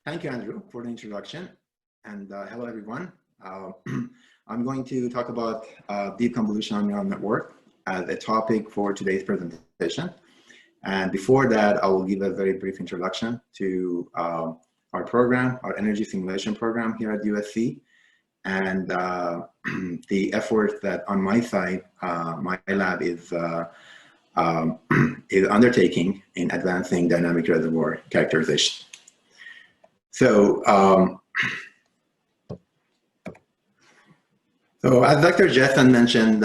Thank you, Andrew, for the introduction. And hello, everyone. I'm going to talk about deep convolutional neural network as a topic for today's presentation. And before that, I will give a very brief introduction to our program, our energy simulation program here at USC, and the effort that on my side, my lab is undertaking in advancing dynamic reservoir characterization. So, as Dr. Jessen mentioned,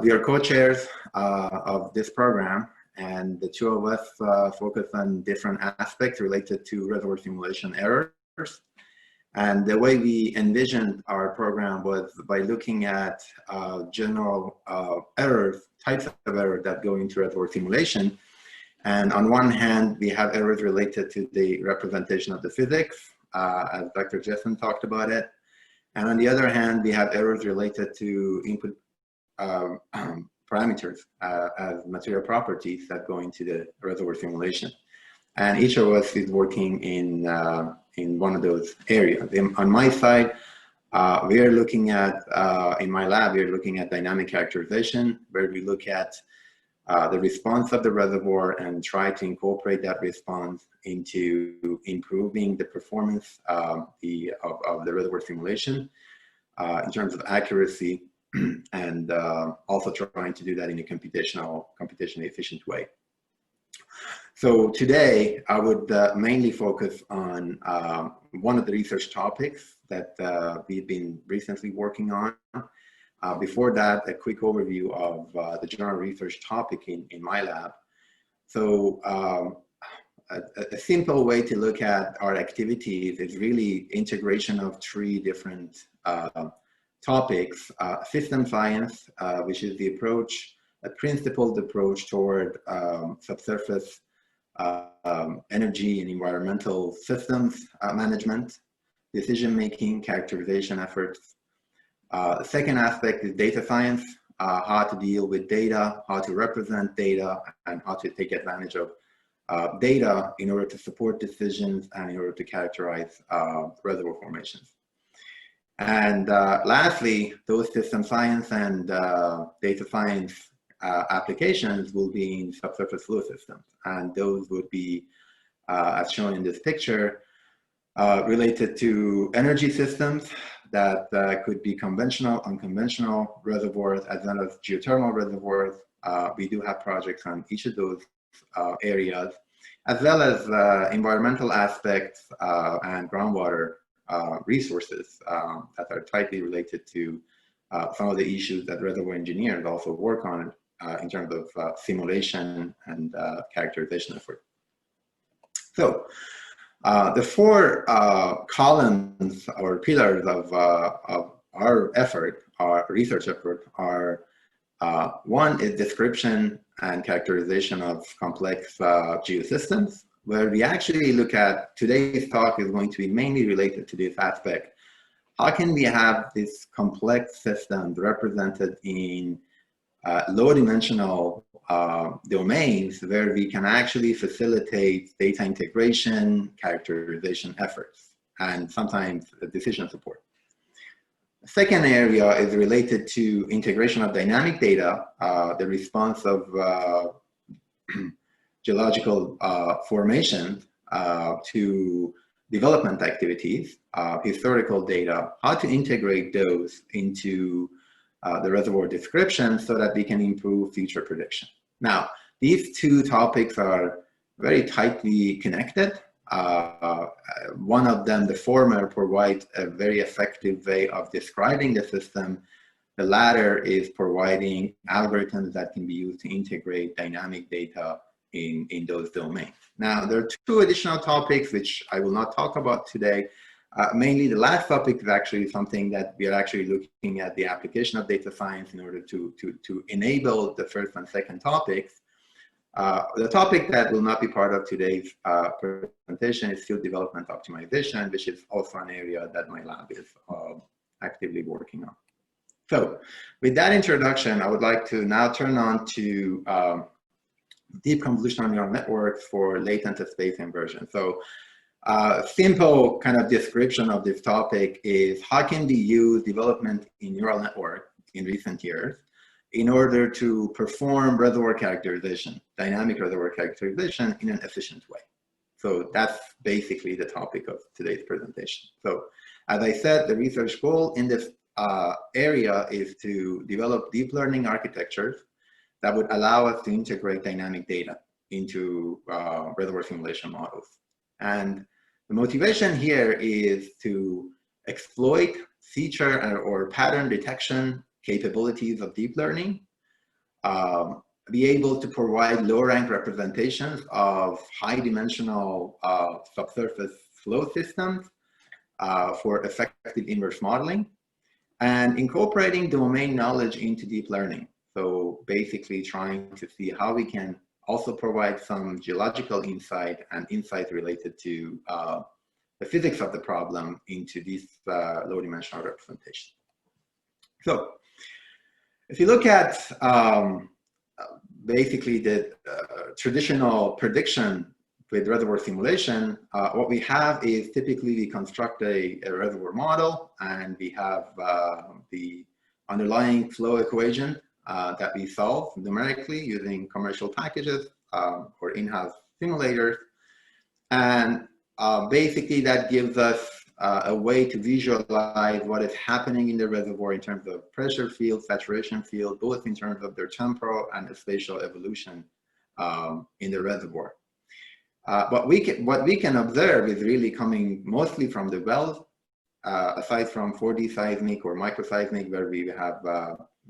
we are co-chairs of this program, and the two of us focus on different aspects related to reservoir simulation errors. And the way we envisioned our program was by looking at general errors, types of errors that go into reservoir simulation. And on one hand, we have errors related to the representation of the physics, as Dr. Jessen talked about it. And on the other hand, we have errors related to input parameters as material properties that go into the reservoir simulation. And each of us is working in one of those areas. On my side, we are looking at, in my lab, we are looking at dynamic characterization, where we look at the response of the reservoir and try to incorporate that response into improving the performance of the reservoir simulation in terms of accuracy, and also trying to do that in a computationally efficient way. So today, I would mainly focus on one of the research topics that we've been recently working on. Before that, a quick overview of the general research topic in my lab. So a simple way to look at our activities is really integration of three different topics. System science, which is the approach, a principled approach toward subsurface energy and environmental systems management, decision-making, characterization efforts. The second aspect is data science, how to deal with data, how to represent data, and how to take advantage of data in order to support decisions and in order to characterize reservoir formations. And lastly, those system science and data science applications will be in subsurface fluid systems. And those would be, as shown in this picture, related to energy systems that could be conventional, unconventional reservoirs, as well as geothermal reservoirs. We do have projects on each of those areas, as well as environmental aspects and groundwater resources that are tightly related to some of the issues that reservoir engineers also work on in terms of simulation and characterization effort. So, the four columns or pillars of our effort, our research effort, are one is description and characterization of complex geosystems, where we actually look at, today's talk is going to be mainly related to this aspect. How can we have this complex system represented in low-dimensional domains where we can actually facilitate data integration, characterization efforts, and sometimes decision support. The second area is related to integration of dynamic data, the response of geological formation to development activities, historical data, how to integrate those into the reservoir description so that we can improve future prediction. Now, these two topics are very tightly connected. One of them, the former, provides a very effective way of describing the system. The latter is providing algorithms that can be used to integrate dynamic data in those domains. Now, there are two additional topics which I will not talk about today. Mainly the last topic is actually something that we are actually looking at the application of data science in order to enable the first and second topics. The topic that will not be part of today's presentation is field development optimization, which is also an area that my lab is actively working on. So with that introduction, I would like to now turn on to deep convolutional neural networks for latent-space inversion. So Simple kind of description of this topic is how can we use development in neural network in recent years in order to perform reservoir characterization, dynamic reservoir characterization in an efficient way. So that's basically the topic of today's presentation. So as I said, the research goal in this area is to develop deep learning architectures that would allow us to integrate dynamic data into reservoir simulation models. And the motivation here is to exploit feature or pattern detection capabilities of deep learning, be able to provide low-rank representations of high-dimensional subsurface flow systems for effective inverse modeling, and incorporating domain knowledge into deep learning. So basically trying to see how we can also provide some geological insight and insight related to the physics of the problem into this low-dimensional representation. So if you look at basically the traditional prediction with reservoir simulation, what we have is typically we construct a reservoir model, and we have the underlying flow equation that we solve numerically using commercial packages or in-house simulators. And basically that gives us a way to visualize what is happening in the reservoir in terms of pressure field, saturation field, both in terms of their temporal and spatial evolution in the reservoir. What we can observe is really coming mostly from the wells, aside from 4D seismic or microseismic, where we have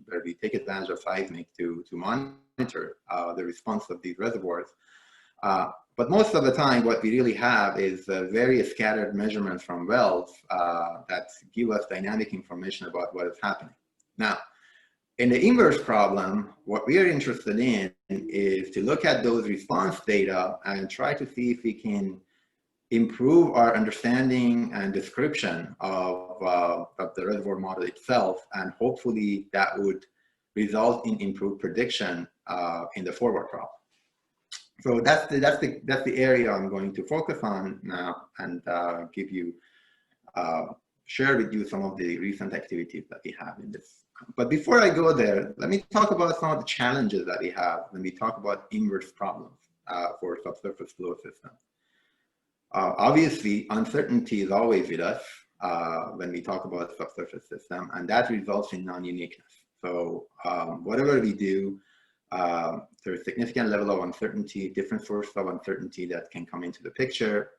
where we take advantage of seismic to monitor the response of these reservoirs. But most of the time, what we really have is very scattered measurements from wells that give us dynamic information about what is happening. Now, in the inverse problem, what we are interested in is to look at those response data and try to see if we can improve our understanding and description of the reservoir model itself, and hopefully that would result in improved prediction in the forward problem. So that's the area I'm going to focus on now, and give you share with you some of the recent activities that we have in this. But before I go there, let me talk about some of the challenges that we have when we talk about inverse problems for subsurface flow systems. Obviously, uncertainty is always with us when we talk about subsurface system, and that results in non-uniqueness. So whatever we do, there's a significant level of uncertainty, different sources of uncertainty that can come into the picture.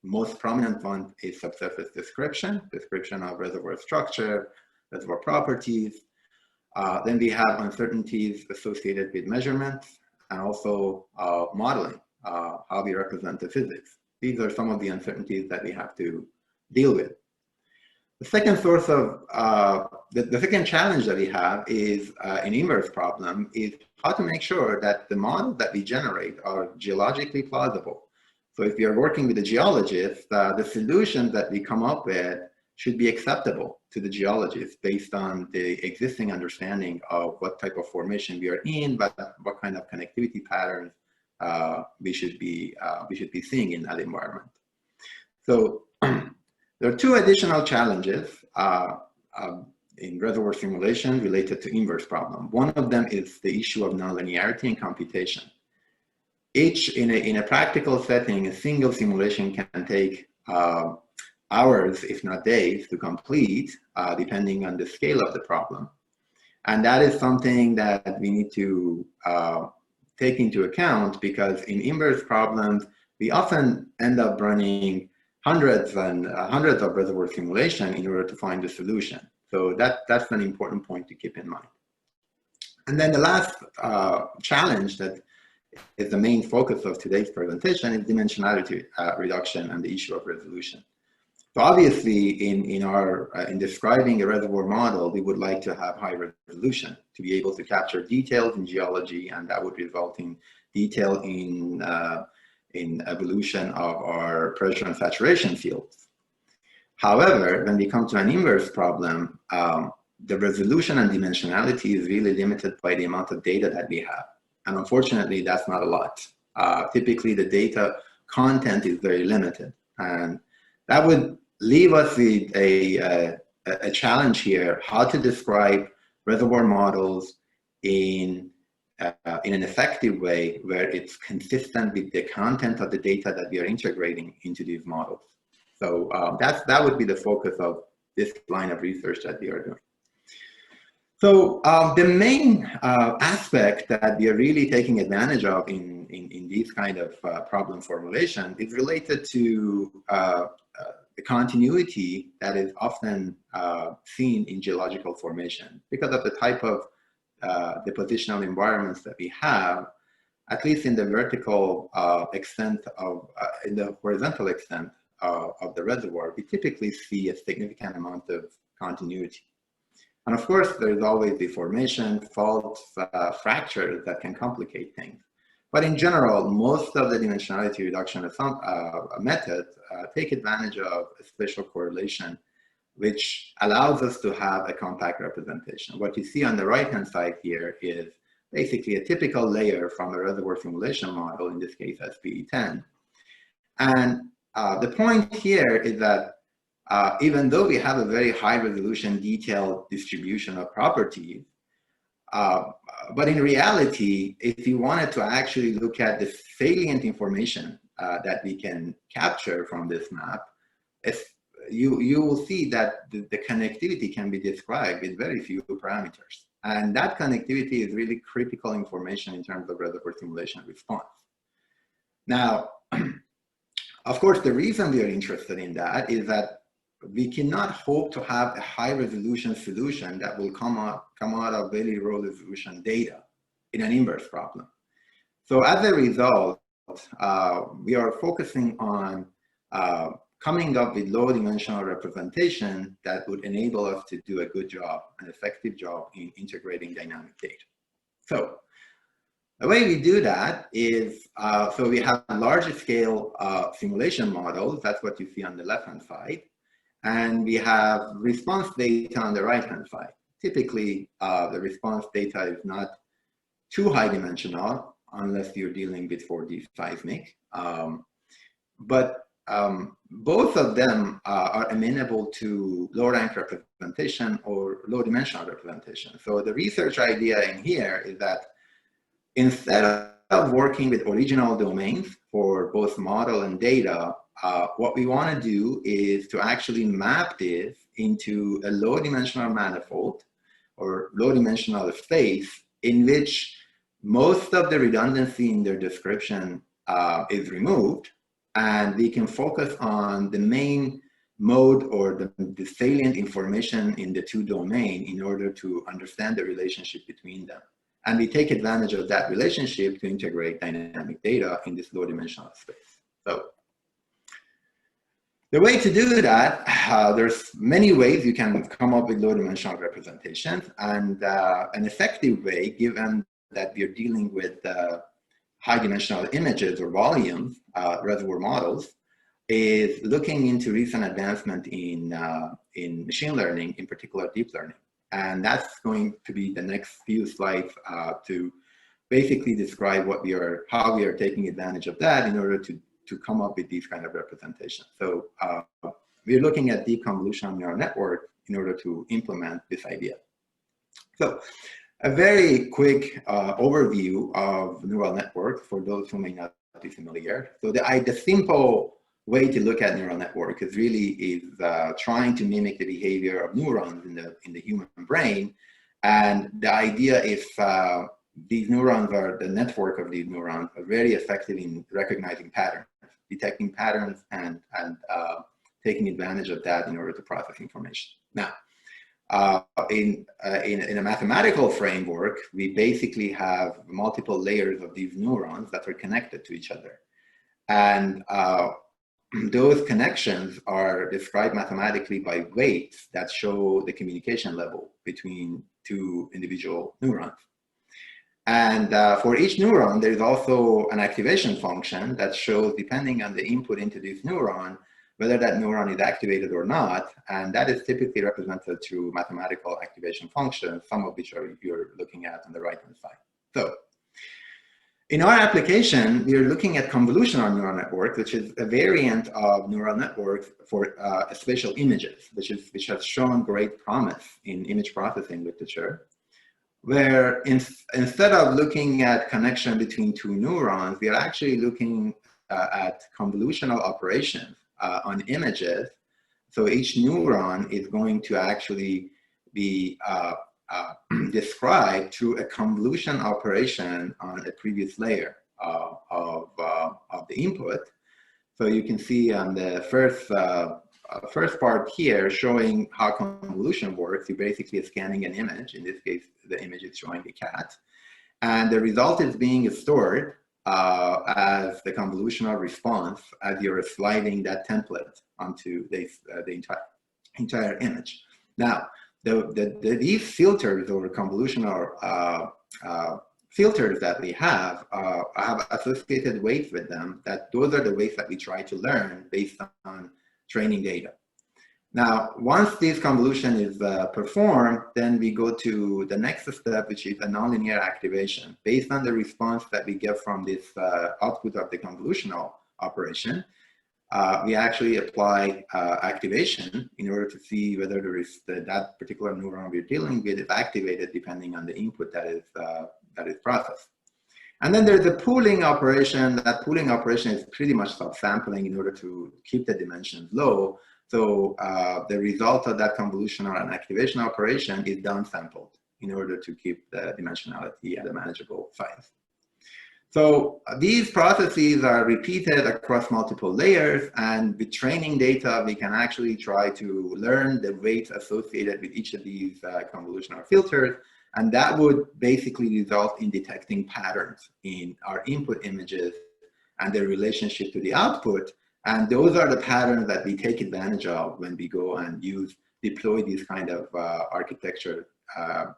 Most prominent one is subsurface description of reservoir structure, reservoir properties. Then we have uncertainties associated with measurements and also modeling, how we represent the physics. These are some of the uncertainties that we have to deal with. The second source of, the second challenge that we have is an inverse problem is how to make sure that the models that we generate are geologically plausible. So if we are working with a geologist, the solutions that we come up with should be acceptable to the geologist based on the existing understanding of what type of formation we are in, but what kind of connectivity patterns we should be seeing in that environment. So there are two additional challenges in reservoir simulation related to inverse problem. One of them is the issue of nonlinearity in computation. In a practical setting, a single simulation can take hours, if not days, to complete, depending on the scale of the problem. And that is something that we need to take into account, because in inverse problems, we often end up running hundreds of reservoir simulation in order to find the solution. So that's an important point to keep in mind. And then the last challenge that is the main focus of today's presentation is dimensionality reduction and the issue of resolution. So obviously, in describing a reservoir model, we would like to have high resolution to be able to capture details in geology, and that would result in detail in evolution of our pressure and saturation fields. However, when we come to an inverse problem, the resolution and dimensionality is really limited by the amount of data that we have. And unfortunately, that's not a lot. Typically, the data content is very limited. And that would leave us with a challenge here, how to describe reservoir models in an effective way where it's consistent with the content of the data that we are integrating into these models. So that would be the focus of this line of research that we are doing. So the main aspect that we are really taking advantage of in these kind of problem formulation is related to the continuity that is often seen in geological formation. Because of the type of the positional environments that we have, at least in the vertical extent of, in the horizontal extent of the reservoir, we typically see a significant amount of continuity. And of course, there is always deformation, faults, fractures that can complicate things. But in general, most of the dimensionality reduction methods take advantage of a spatial correlation, which allows us to have a compact representation. What you see on the right-hand side here is basically a typical layer from a reservoir simulation model, in this case SPE10. And the point here is that even though we have a very high resolution detailed distribution of properties, but in reality, if you wanted to actually look at the salient information that we can capture from this map, you will see that the connectivity can be described with very few parameters. And that connectivity is really critical information in terms of reservoir simulation response. Now, of course, the reason we are interested in that is that we cannot hope to have a high resolution solution that will come out of very low resolution data in an inverse problem. So as a result, we are focusing on coming up with low dimensional representation that would enable us to do a good job, an effective job in integrating dynamic data. So the way we do that is, so we have large scale simulation models. That's what you see on the left-hand side. And we have response data on the right-hand side. Typically, the response data is not too high dimensional unless you're dealing with 4D seismic. But both of them are amenable to low rank representation or low dimensional representation. So the research idea in here is that instead of working with original domains for both model and data, what we want to do is to actually map this into a low dimensional manifold or low dimensional space in which most of the redundancy in their description is removed, and we can focus on the main mode or the salient information in the two domains in order to understand the relationship between them. And we take advantage of that relationship to integrate dynamic data in this low dimensional space. So the way to do that, there's many ways you can come up with low dimensional representations, and an effective way, given that we're dealing with high dimensional images or volumes, reservoir models, is looking into recent advancement in machine learning, in particular deep learning. And that's going to be the next few slides to basically describe how we are taking advantage of that in order to come up with these kind of representations. So we're looking at deep convolutional neural network in order to implement this idea. So a very quick overview of neural networks for those who may not be familiar. So the simple way to look at neural network is trying to mimic the behavior of neurons in the human brain. And the idea is these neurons the network of these neurons are very effective in recognizing patterns, detecting patterns, and taking advantage of that in order to process information. Now, in a mathematical framework, we basically have multiple layers of these neurons that are connected to each other. And those connections are described mathematically by weights that show the communication level between two individual neurons. And for each neuron, there's also an activation function that shows, depending on the input into this neuron, whether that neuron is activated or not. And that is typically represented through mathematical activation functions, some of which you're looking at on the right-hand side. So In our application, we are looking at convolutional neural network, which is a variant of neural networks for spatial images, which has shown great promise in image processing literature, where instead of looking at connection between two neurons, we are actually looking at convolutional operations on images. So each neuron is going to actually be described through a convolution operation on a previous layer of the input. So you can see on the first part here showing how convolution works. You're basically scanning an image. In this case, the image is showing a cat. And the result is being stored as the convolutional response as you're sliding that template onto the entire image. Now, these filters or convolutional filters that we have associated weights with them, that those are the weights that we try to learn based on training data. Now, once this convolution is performed, then we go to the next step, which is a nonlinear activation. Based on the response that we get from this output of the convolutional operation, we actually apply activation in order to see whether there is that particular neuron we're dealing with is activated depending on the input that is processed. And then there's a pooling operation. That pooling operation is pretty much subsampling in order to keep the dimensions low. So the result of that convolutional and activation operation is downsampled in order to keep the dimensionality at a manageable size. So these processes are repeated across multiple layers, and with training data, we can actually try to learn the weights associated with each of these convolutional filters, and that would basically result in detecting patterns in our input images and their relationship to the output. And those are the patterns that we take advantage of when we go and deploy these kind of architecture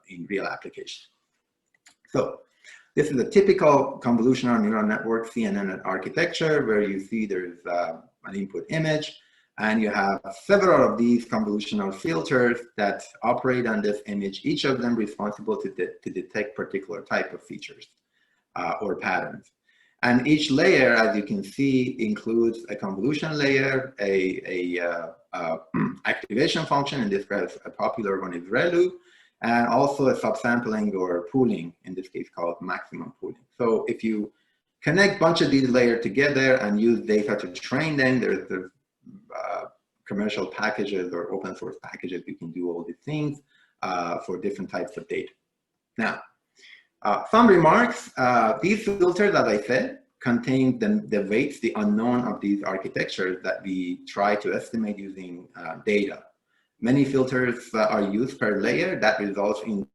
in real application. So this is a typical convolutional neural network CNN architecture where you see there's an input image, and you have several of these convolutional filters that operate on this image, each of them responsible to detect particular type of features or patterns. And each layer, as you can see, includes a convolution layer, a activation function, in this case, a popular one is ReLU, and also a subsampling or pooling, in this case called maximum pooling. So if you connect a bunch of these layers together and use data to train them, there's commercial packages or open source packages. You can do all these things for different types of data. Now, some remarks. These filters, as I said, contain the weights, the unknown of these architectures that we try to estimate using data. Many filters are used per layer. That results in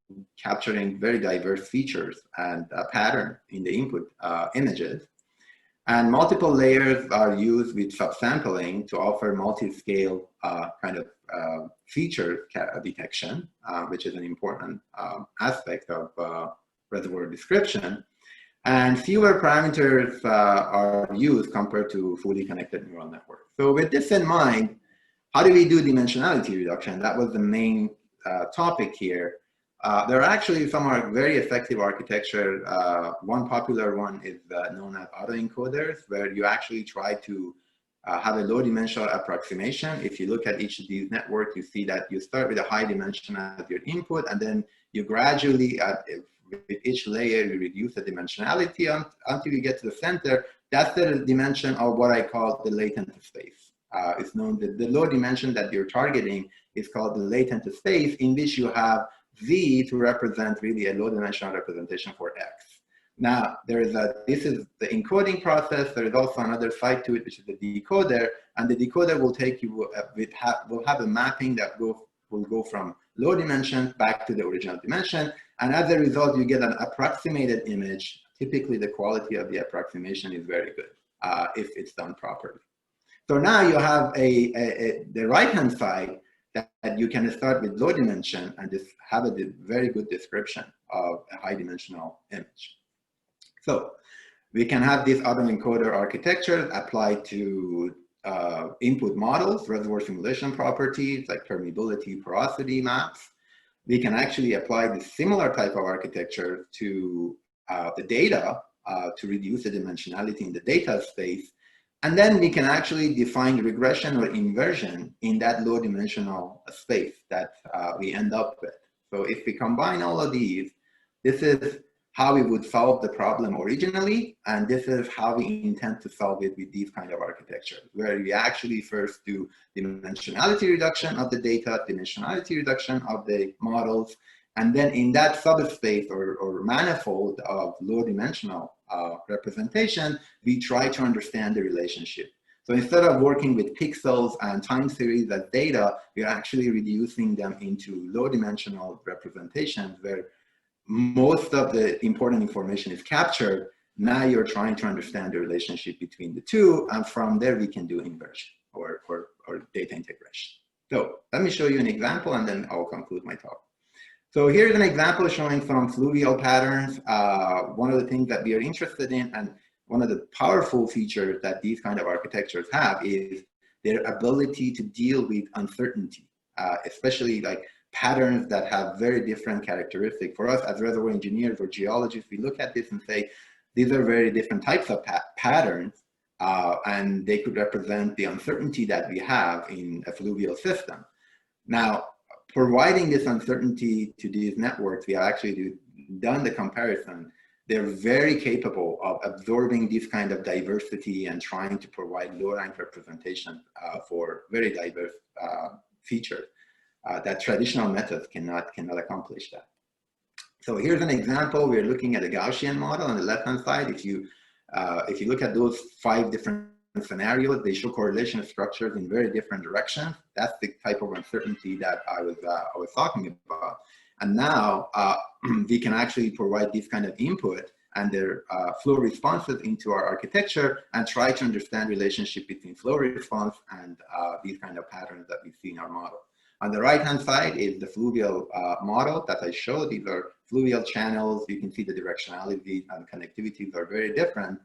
capturing very diverse features and pattern in the input images. And multiple layers are used with subsampling to offer multi-scale kind of feature detection, which is an important aspect of reservoir description. And fewer parameters are used compared to fully connected neural networks. So with this in mind, how do we do dimensionality reduction? That was the main topic here. There are actually some very effective architecture. One popular one is known as autoencoders, where you actually try to have a low dimensional approximation. If you look at each of these networks, you see that you start with a high dimension as your input, and then you gradually, with each layer, you reduce the dimensionality until you get to the center. That's the dimension of what I call the latent space. It's known that the low dimension that you're targeting is called the latent space, in which you have Z to represent really a low dimensional representation for X. Now, this is the encoding process. There is also another side to it, which is the decoder, and the decoder will take you, will have a mapping that will go from low dimension back to the original dimension. And as a result, you get an approximated image. Typically, the quality of the approximation is very good if it's done properly. So now you have the right-hand side that you can start with low dimension and just have a very good description of a high-dimensional image. So we can have this autoencoder architecture applied to input models, reservoir simulation properties like permeability, porosity maps. We can actually apply this similar type of architecture to the data to reduce the dimensionality in the data space. And then we can actually define regression or inversion in that low dimensional space that we end up with. So if we combine all of these, this is how we would solve the problem originally, and this is how we intend to solve it with these kind of architectures, where we actually first do dimensionality reduction of the data, dimensionality reduction of the models, and then in that subspace or manifold of low dimensional representation, we try to understand the relationship. So instead of working with pixels and time series as data, we're actually reducing them into low dimensional representations where most of the important information is captured. Now you're trying to understand the relationship between the two, and from there we can do inversion or data integration. So let me show you an example and then I'll conclude my talk. So here's an example showing some fluvial patterns. One of the things that we are interested in, and one of the powerful features that these kind of architectures have, is their ability to deal with uncertainty, especially like patterns that have very different characteristics. For us as reservoir engineers or geologists, we look at this and say, these are very different types of patterns, and they could represent the uncertainty that we have in a fluvial system. Now, providing this uncertainty to these networks, we have actually done the comparison. They're very capable of absorbing this kind of diversity and trying to provide low rank representation for very diverse features. That traditional methods cannot accomplish that. So here's an example. We're looking at a Gaussian model on the left-hand side. If you look at those 5 different scenarios, they show correlation structures in very different directions. That's the type of uncertainty that I was talking about. And now we can actually provide this kind of input and their flow responses into our architecture and try to understand relationship between flow response and these kind of patterns that we see in our model. On the right-hand side is the fluvial model that I showed. These are fluvial channels. You can see the directionality and connectivities are very different.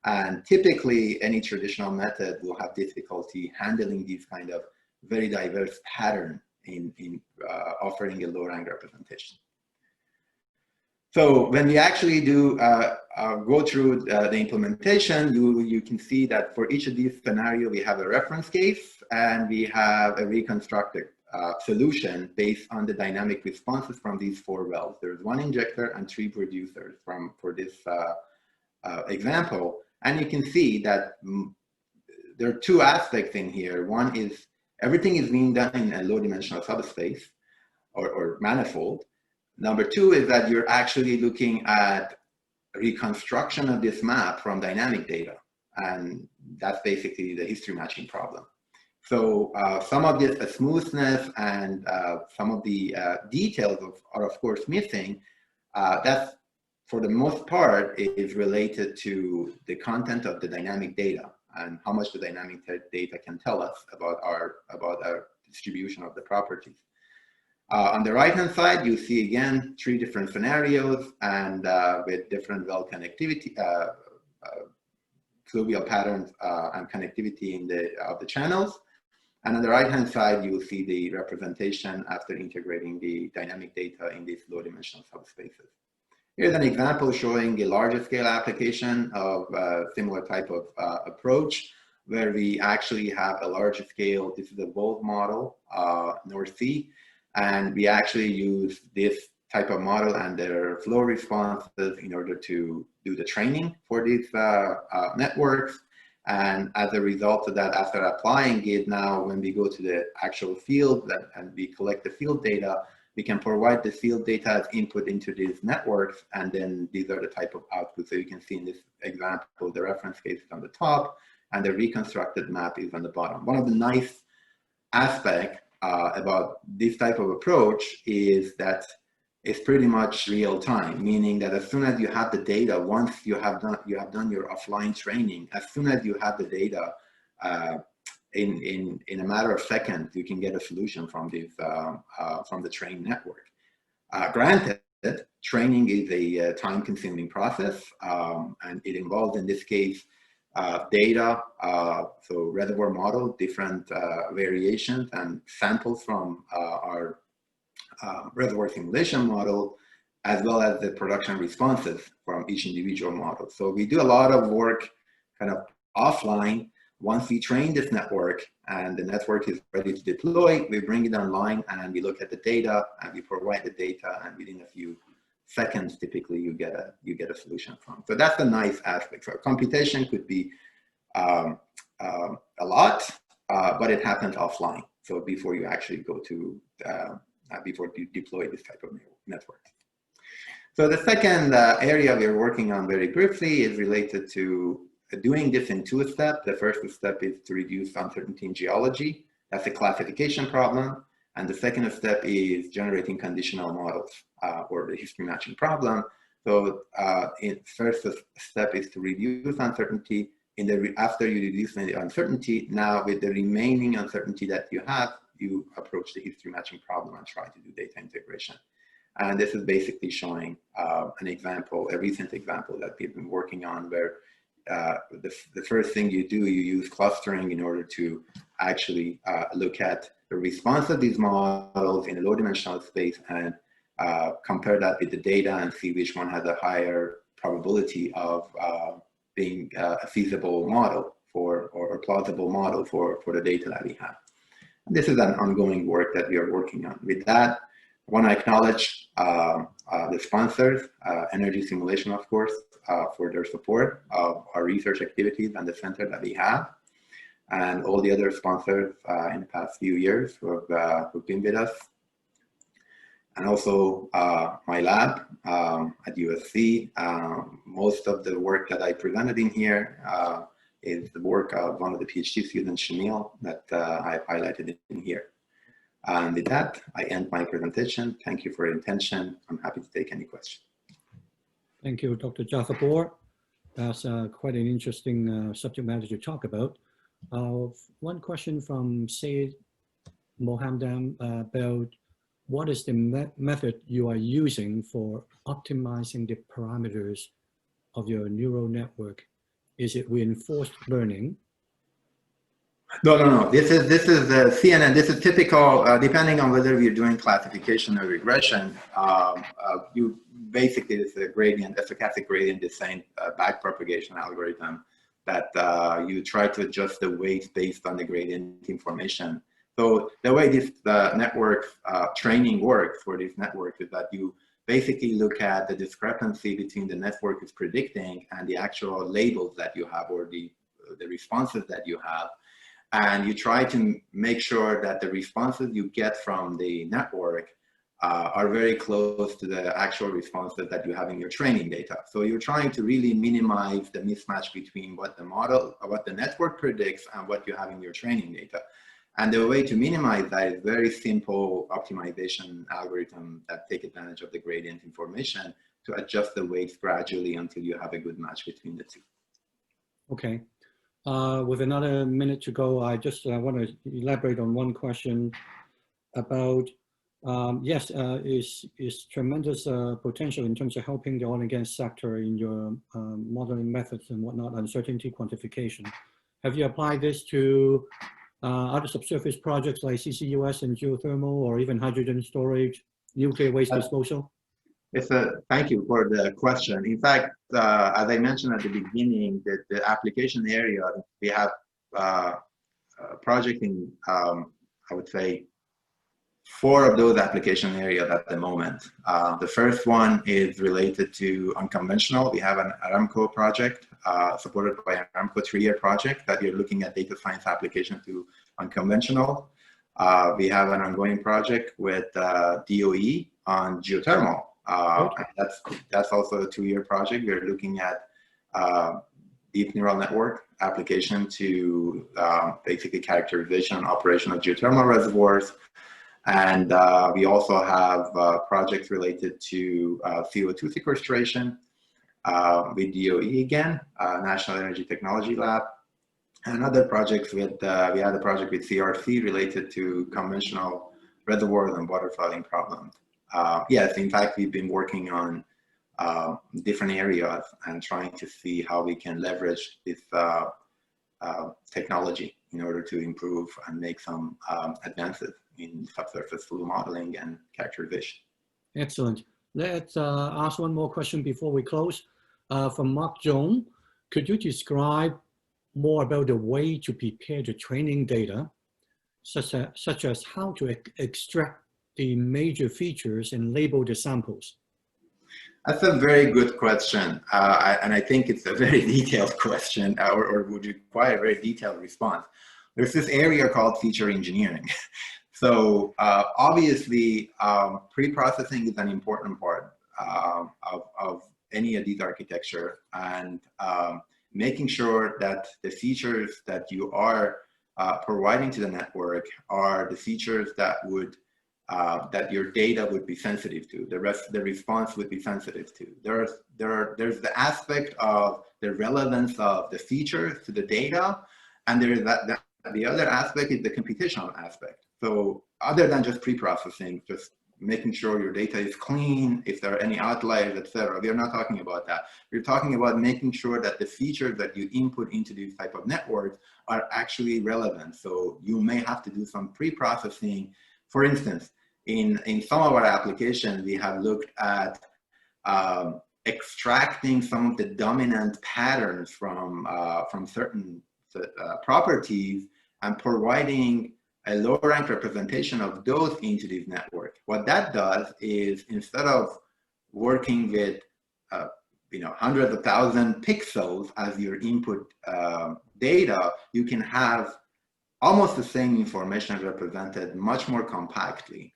And typically, any traditional method will have difficulty handling these kind of very diverse pattern in offering a low-rank representation. So when we actually do go through the implementation, you can see that for each of these scenarios, we have a reference case and we have a reconstructed solution based on the dynamic responses from these 4 wells. There's 1 injector and 3 producers for this example. And you can see that there are 2 aspects in here. One is everything is being done in a low dimensional subspace or manifold. Number 2 is that you're actually looking at reconstruction of this map from dynamic data. And that's basically the history matching problem. So some of this smoothness and some of the details are of course missing. That's for the most part is related to the content of the dynamic data and how much the dynamic data can tell us about our distribution of the properties. On the right-hand side, you see again 3 different scenarios and with different well connectivity, fluvial patterns and connectivity in of the channels. And on the right-hand side, you will see the representation after integrating the dynamic data in these low-dimensional subspaces. Here's an example showing a larger scale application of a similar type of approach, where we actually have a larger scale. This is a Volt model, North Sea, and we actually use this type of model and their flow responses in order to do the training for these networks. And as a result of that, after applying it, now when we go to the actual field and we collect the field data, we can provide the field data as input into these networks, and then these are the type of outputs. So you can see in this example, the reference case is on the top, and the reconstructed map is on the bottom. One of the nice aspects about this type of approach is that it's pretty much real time, meaning that as soon as you have the data, once you have done your offline training, as soon as you have the data, in a matter of seconds, you can get a solution from these from the trained network. Granted, training is a time-consuming process, and it involves, in this case, data, so reservoir model, different variations and samples from our reservoir simulation model, as well as the production responses from each individual model. So we do a lot of work kind of offline. Once we train this network and the network is ready to deploy, we bring it online and we look at the data and we provide the data, and within a few seconds, typically you get a solution from. So that's a nice aspect. So computation could be a lot, but it happens offline. So before you actually go to, before you deploy this type of network. So the second area we are working on very briefly is related to doing this in two steps. The first step is to reduce uncertainty in geology. That's a classification problem. And the second step is generating conditional models, or the history matching problem. So first step is to reduce uncertainty. After you reduce the uncertainty, now with the remaining uncertainty that you have, you approach the history matching problem and try to do data integration. And this is basically showing an example, a recent example that we've been working on, where the first thing you do, you use clustering in order to actually look at the response of these models in a low-dimensional space and compare that with the data and see which one has a higher probability of being a feasible model or plausible model for the data that we have. And this is an ongoing work that we are working on. With that, I want to acknowledge the sponsors, Energy Simulation, of course, for their support of our research activities and the center that we have, and all the other sponsors in the past few years who've been with us. And also my lab at USC. Most of the work that I presented in here is the work of one of the PhD students, Shamil, that I've highlighted in here. And with that, I end my presentation. Thank you for your attention. I'm happy to take any questions. Thank you, Dr. Jafarpour. That's quite an interesting subject matter to talk about. One question from Said Mohamdan about what is the method you are using for optimizing the parameters of your neural network? Is it reinforced learning? No. This is CNN. This is typical, depending on whether you're doing classification or regression. You basically, it's a gradient, a stochastic gradient descent backpropagation algorithm that you try to adjust the weight based on the gradient information. So the way this network training works for this network is that you basically look at the discrepancy between the network is predicting and the actual labels that you have, or the responses that you have. And you try to make sure that the responses you get from the network are very close to the actual responses that you have in your training data. So you're trying to really minimize the mismatch between what the model, or what the network predicts, and what you have in your training data. And the way to minimize that is very simple optimization algorithm that take advantage of the gradient information to adjust the weights gradually until you have a good match between the two. Okay. With another minute to go, I just want to elaborate on one question about, yes, is tremendous potential in terms of helping the oil and gas sector in your modeling methods and whatnot, uncertainty quantification. Have you applied this to other subsurface projects like CCUS and geothermal, or even hydrogen storage, nuclear waste disposal? Thank you for the question. In fact, as I mentioned at the beginning, the application area, we have a project in, I would say, 4 of those application areas at the moment. The first one is related to unconventional. We have an Aramco project supported by an Aramco 3-year project that we are looking at data science application to unconventional. We have an ongoing project with DOE on geothermal. That's also a 2-year project. We're looking at deep neural network application to basically characterization and operation of geothermal reservoirs. And we also have projects related to CO2 sequestration with DOE again, National Energy Technology Lab, and other projects with, we had a project with CRC related to conventional reservoirs and water flooding problems. Yes, in fact, we've been working on different areas and trying to see how we can leverage this technology in order to improve and make some advances in subsurface fluid modeling and characterization. Excellent. let's ask one more question before we close. From Mark Jones, could you describe more about the way to prepare the training data, such as how to extract the major features and label the samples? That's a very good question, and I think it's a very detailed question, or would require a very detailed response. There's this area called feature engineering. So obviously, pre-processing is an important part of any of these architecture, and making sure that the features that you are providing to the network are the features that would that your data would be sensitive to, the response would be sensitive to. There's the aspect of the relevance of the features to the data, and there's the other aspect is the computational aspect. So other than just pre-processing, just making sure your data is clean, if there are any outliers, etc. We are not talking about that. We're talking about making sure that the features that you input into these type of networks are actually relevant. So you may have to do some pre-processing. For instance, in some of our applications, we have looked at extracting some of the dominant patterns from certain properties and providing a low rank representation of those into these networks. What that does is, instead of working with hundreds of thousand pixels as your input data, you can have almost the same information represented much more compactly.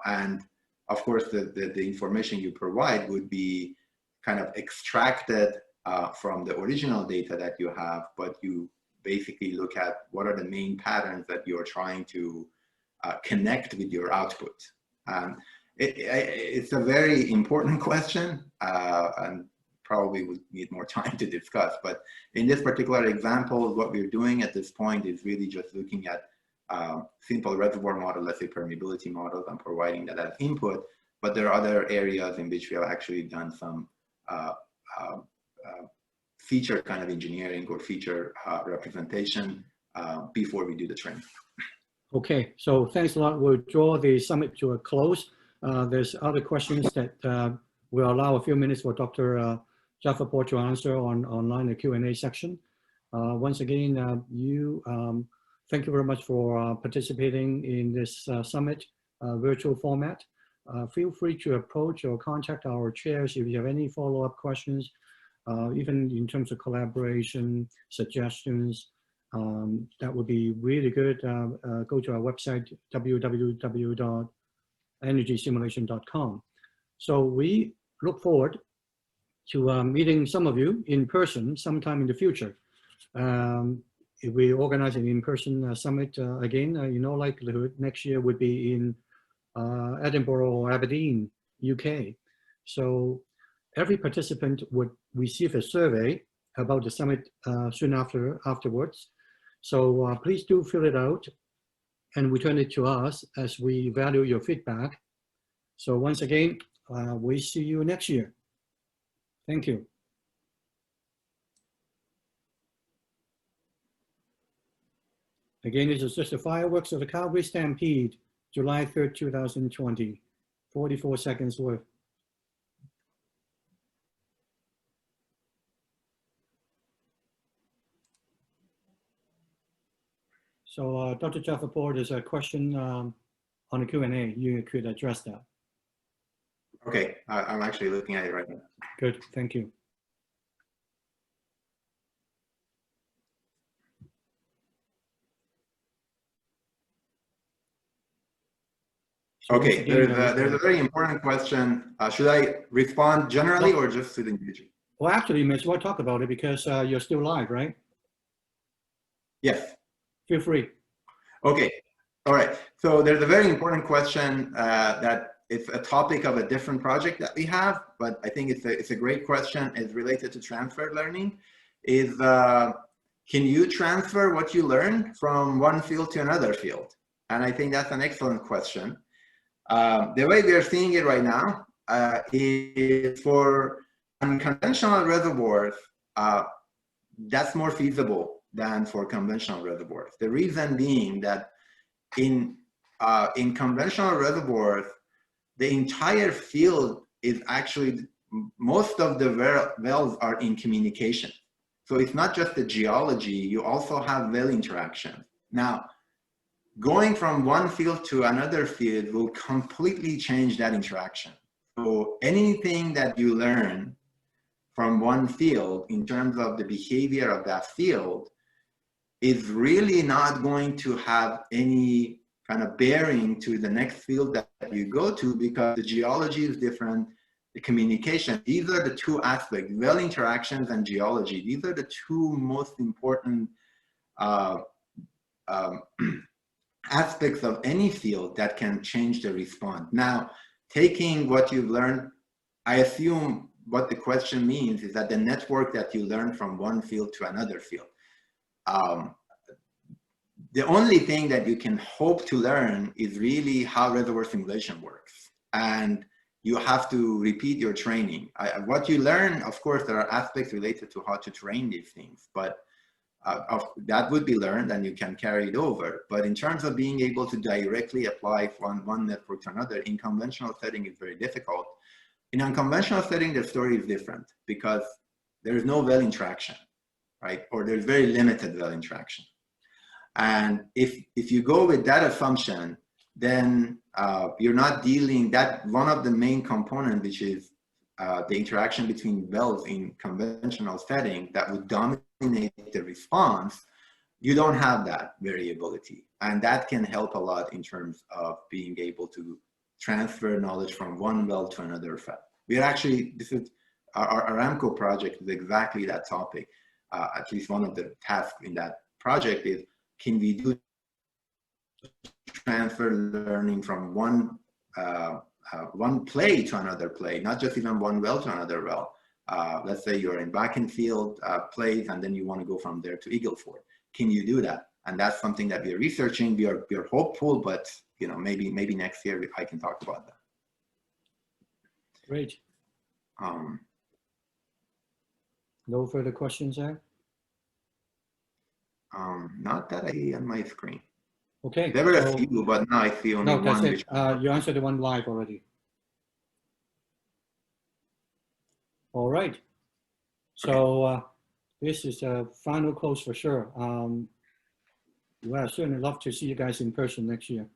And of course, the information you provide would be kind of extracted from the original data that you have, but you basically look at what are the main patterns that you're trying to connect with your output. It's a very important question, and probably would need more time to discuss. But in this particular example, what we're doing at this point is really just looking at simple reservoir model, let's say permeability models, and providing that as input. But there are other areas in which we have actually done some feature kind of engineering or feature representation before we do the training. Okay, so thanks a lot. We'll draw the summit to a close. There's other questions that we'll allow a few minutes for Dr. Jafarpour to answer online, the Q&A section. Once again, thank you very much for participating in this summit virtual format. Feel free to approach or contact our chairs if you have any follow-up questions, even in terms of collaboration, suggestions. That would be really good. Go to our website, www.energysimulation.com. So we look forward to meeting some of you in person sometime in the future. If we organize an in-person summit again, likelihood next year would be in Edinburgh or Aberdeen, UK. So every participant would receive a survey about the summit soon afterwards. So please do fill it out and return it to us as we value your feedback. So once again, we see you next year. Thank you. Again, this is just the fireworks of the Calgary Stampede, July 3rd, 2020, 44 seconds worth. So Dr. Jafarpour, there's a question on the Q&A. You could address that. Okay, I'm actually looking at it right now. Good, thank you. Okay, there's a very important question. Should I respond generally or just to the individual? Well, actually, you may as well talk about it because you're still live, right? Yes. Feel free. Okay, all right. So there's a very important question that it's a topic of a different project that we have, but I think it's a great question. It's related to transfer learning. Can you transfer what you learn from one field to another field? And I think that's an excellent question. The way we are seeing it right now is for unconventional reservoirs, that's more feasible than for conventional reservoirs. The reason being that in conventional reservoirs, the entire field is actually, most of the wells are in communication. So it's not just the geology, you also have well interaction. Now, going from one field to another field will completely change that interaction. So anything that you learn from one field in terms of the behavior of that field is really not going to have any kind of bearing to the next field that you go to, because the geology is different, the communication, these are the two aspects, well interactions and geology. These are the two most important aspects of any field that can change the response. Now, taking what you've learned, I assume what the question means is that the network that you learn from one field to another field. The only thing that you can hope to learn is really how reservoir simulation works. And you have to repeat your training. What you learn, of course, there are aspects related to how to train these things, but that would be learned and you can carry it over. But in terms of being able to directly apply from one network to another, in conventional setting, it's very difficult. In unconventional setting, the story is different because there is no well interaction, right? Or there's very limited well interaction. And if you go with that assumption, then you're not dealing, that one of the main components, which is the interaction between wells in conventional setting that would dominate the response, you don't have that variability. And that can help a lot in terms of being able to transfer knowledge from one well to another well. We are actually, this is our Aramco project is exactly that topic. At least one of the tasks in that project is, can we do transfer learning from one play to another play, not just even one well to another well. Let's say you're in Bakenfield plays and then you want to go from there to Eagle Ford. Can you do that? And that's something that we're researching. We are hopeful, but you know, maybe next year I can talk about that. Great. No further questions there? Not that I see on my screen. Okay. There were a few, but now I see only one. No, that's it. You answered the one live already. All right. So this is a final close for sure. Well, I'd certainly love to see you guys in person next year.